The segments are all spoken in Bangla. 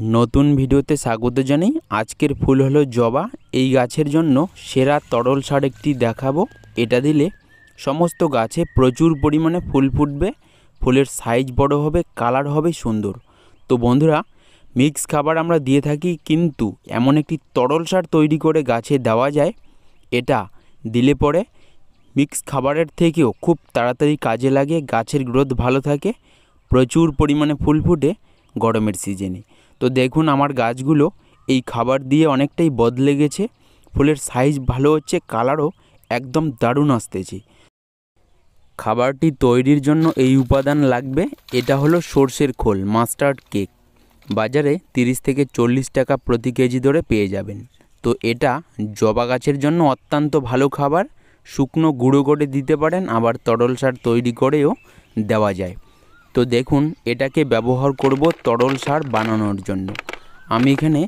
নতুন ভিডিওতে স্বাগত জানাই। আজকের ফুল হলো জবা। এই গাছের জন্য সেরা তরল সার একটি দেখাবো। এটা দিলে সমস্ত গাছে প্রচুর পরিমাণে ফুল ফুটবে, ফুলের সাইজ বড় হবে, কালার হবে সুন্দর। তো বন্ধুরা, মিক্স খাবার আমরা দিয়ে থাকি, কিন্তু এমন একটি তরল সার তৈরি করে গাছে দেওয়া যায়, এটা দিলে পরে মিক্স খাবারের থেকেও খুব তাড়াতাড়ি কাজে লাগে, গাছের গ্রোথ ভালো থাকে, প্রচুর পরিমাণে ফুল ফুটে গরমের সিজনে। তো দেখুন আমার গাছগুলো এই খাবার দিয়ে অনেকটাই বদলে গেছে, ফুলের সাইজ ভালো হচ্ছে, কালারও একদম দারুণ আসতেছে। খাবারটি তৈরির জন্য এই উপাদান লাগবে। এটা হলো সর্ষের খোল, মাস্টার্ড কেক। বাজারে 30 থেকে 40 টাকা প্রতি কেজি ধরে পেয়ে যাবেন। তো এটা জবা গাছের জন্য অত্যন্ত ভালো খাবার। শুকনো গুঁড়ো করে দিতে পারেন, আবার তরল সার তৈরি করেও দেওয়া যায়। তো দেখুন, এটাকে ব্যবহার করব তরল সার বানানোর জন্য। আমি এখানে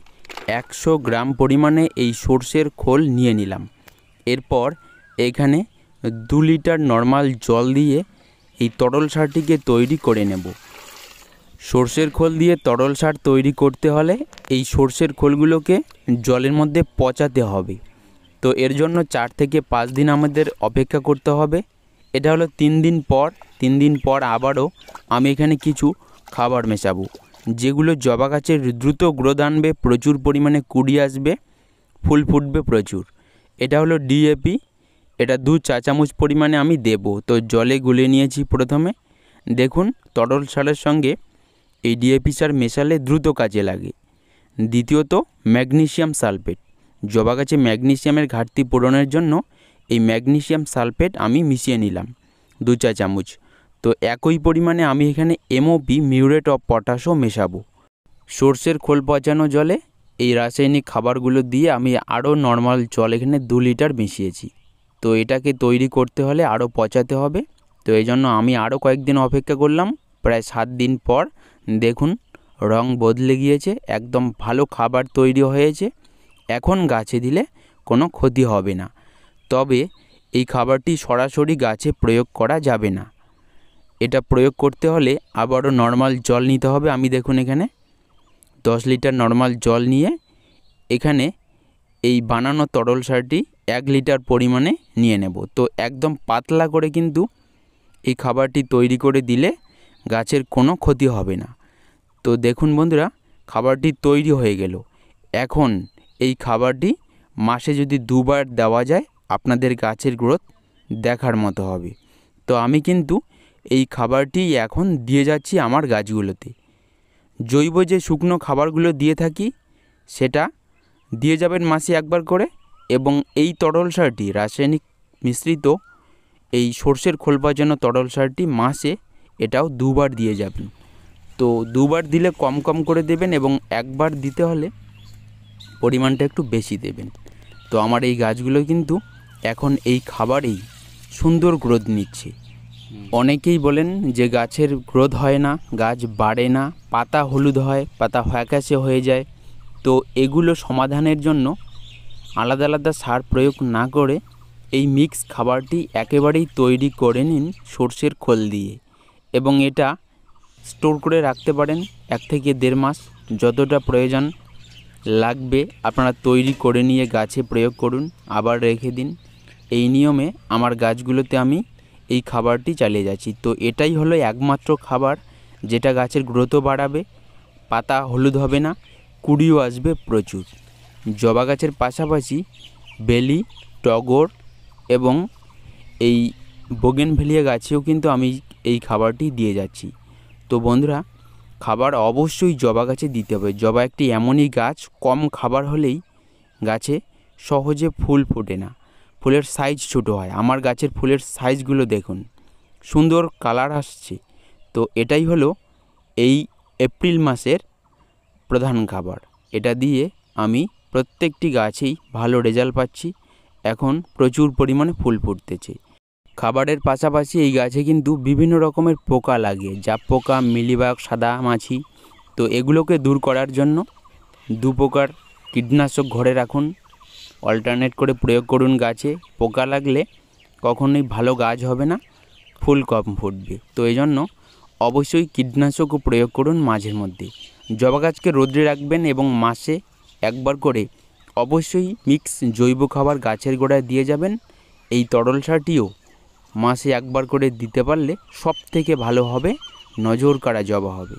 100 গ্রাম পরিমাণে এই সর্ষের খোল নিয়ে নিলাম। এরপর এখানে 2 লিটার নর্মাল জল দিয়ে এই তরল সারটিকে তৈরি করে নেব। সর্ষের খোল দিয়ে তরল সার তৈরি করতে হলে এই সর্ষের খোলগুলোকে জলের মধ্যে পচাতে হবে। তো এর জন্য 4 থেকে 5 দিন আমাদের অপেক্ষা করতে হবে। এটা হলো 3 দিন পর। 3 দিন পর আবারও আমি এখানে কিছু খাবার মেশাবো, যেগুলো জবা গাছের দ্রুত গ্রোথ আনবে, প্রচুর পরিমাণে কুড়ি আসবে, ফুল ফুটবে প্রচুর। এটা হলো ডিএপি। এটা 2 চা চামচ পরিমাণে আমি দেব। তো জলে গুলে নিয়েছি প্রথমে। দেখুন, তরল সারের সঙ্গে এই ডিএপি সার মেশালে দ্রুত কাজে লাগে। দ্বিতীয়ত, ম্যাগনেসিয়াম সালফেট। জবা গাছে ম্যাগনেসিয়ামের ঘাটতি পূরণের জন্য এই ম্যাগনেসিয়াম সালফেট আমি মিশিয়ে নিলাম 2 চা চামচ। তো একই পরিমাণে আমি এখানে এমওপি, মিউরেট অফ পটাশও মেশাবো। সর্ষের খোল পচানো জলে এই রাসায়নিক খাবারগুলো দিয়ে আমি আরও নর্মাল জল এখানে 2 লিটার মিশিয়েছি। তো এটাকে তৈরি করতে হলে আরও পচাতে হবে। তো এই জন্য আমি আরও কয়েকদিন অপেক্ষা করলাম। প্রায় 7 দিন পর দেখুন রং বদলে গিয়েছে, একদম ভালো খাবার তৈরি হয়েছে। এখন গাছে দিলে কোনো ক্ষতি হবে না। তবে এই খাবারটি সরাসরি গাছে প্রয়োগ করা যাবে না। এটা প্রয়োগ করতে হলে আবারও নর্মাল জল নিতে হবে। আমি দেখুন এখানে 10 লিটার নর্মাল জল নিয়ে এখানে এই বানানো তরল সারটি 1 লিটার পরিমাণে নিয়ে নেব। তো একদম পাতলা করে কিন্তু এই খাবারটি তৈরি করে দিলে গাছের কোনো ক্ষতি হবে না। তো দেখুন বন্ধুরা, খাবারটি তৈরি হয়ে গেল। এখন এই খাবারটি মাসে যদি 2 বার দেওয়া যায়, আপনাদের গাছের গ্রোথ দেখার মতো হবে। তো আমি কিন্তু এই খাবারটি এখন দিয়ে যাচ্ছি আমার গাছগুলোতে। জৈব যে শুকনো খাবারগুলো দিয়ে থাকি, সেটা দিয়ে যাবেন মাসে 1 বার করে, এবং এই তরল সারটি রাসায়নিক মিশ্রিত এই সর্ষের খোল পচানো তরল সারটি মাসে এটাও 2 বার দিয়ে যাবেন। তো 2 বার দিলে কম কম করে দেবেন, এবং 1 বার দিতে হলে পরিমাণটা একটু বেশি দেবেন। তো আমার এই গাছগুলো কিন্তু এখন এই খাবারেই সুন্দর গ্রোথ নিচ্ছে। অনেকেই বলেন যে গাছের গ্রোথ হয় না, গাছ বাড়ে না, পাতা হলুদ হয়, পাতা ফ্যাকাশে হয়ে যায়। তো এগুলো সমাধানের জন্য আলাদা আলাদা সার প্রয়োগ না করে এই মিক্স খাবারটি একেবারেই তৈরি করে নিন সর্ষের খোল দিয়ে, এবং এটা স্টোর করে রাখতে পারেন 1 থেকে 1.5 মাস। যতটা প্রয়োজন লাগবে আপনারা তৈরি করে নিয়ে গাছে প্রয়োগ করুন, আবার রেখে দিন। এই নিয়মে আমার গাছগুলোতে আমি এই খাবারটি চালিয়ে যাচ্ছি। তো এটাই হলো একমাত্র খাবার যেটা গাছের গ্রোথও বাড়াবে, পাতা হলুদ হবে না, কুড়িও আসবে প্রচুর। জবা গাছের পাশাপাশি বেলি, টগর এবং এই বোগেনভেলিয়া গাছেও কিন্তু আমি এই খাবারটি দিয়ে যাচ্ছি। তো বন্ধুরা, খাবার অবশ্যই জবা গাছে দিতে হবে। জবা একটি এমনই গাছ, কম খাবার হলেই গাছে সহজে ফুল ফোটে না, ফুলের সাইজ ছোট হয়। আমার গাছের ফুলের সাইজগুলো দেখুন, সুন্দর কালার আসছে। তো এটাই হলো এই এপ্রিল মাসের প্রধান খাবার। এটা দিয়ে আমি প্রত্যেকটি গাছেই ভালো রেজাল্ট পাচ্ছি। এখন প্রচুর পরিমাণে ফুল ফুটতেছে। খাবারের পাশাপাশি এই গাছে কিন্তু বিভিন্ন রকমের পোকা লাগে, জাপ পোকা, মিলিবাগ, সাদা মাছি। তো এগুলোকে দূর করার জন্য 2 প্রকার কীটনাশক ঘরে রাখুন, অল্টারনেট করে প্রয়োগ করুন গাছে। পোকা লাগলে কখনোই ভালো গাছ হবে না, ফুল কম ফুটবে। তো এই জন্য অবশ্যই কীটনাশকও প্রয়োগ করুন মাঝে মধ্যে। জবা গাছকে রোদ্রে রাখবেন এবং মাসে একবার করে অবশ্যই মিক্স জৈব খাবার গাছের গোড়ায় দিয়ে যাবেন। এই তরল সারটিও মাসে একবার করে দিতে পারলে সব থেকে ভালো হবে, নজর কাড়া জবা হবে।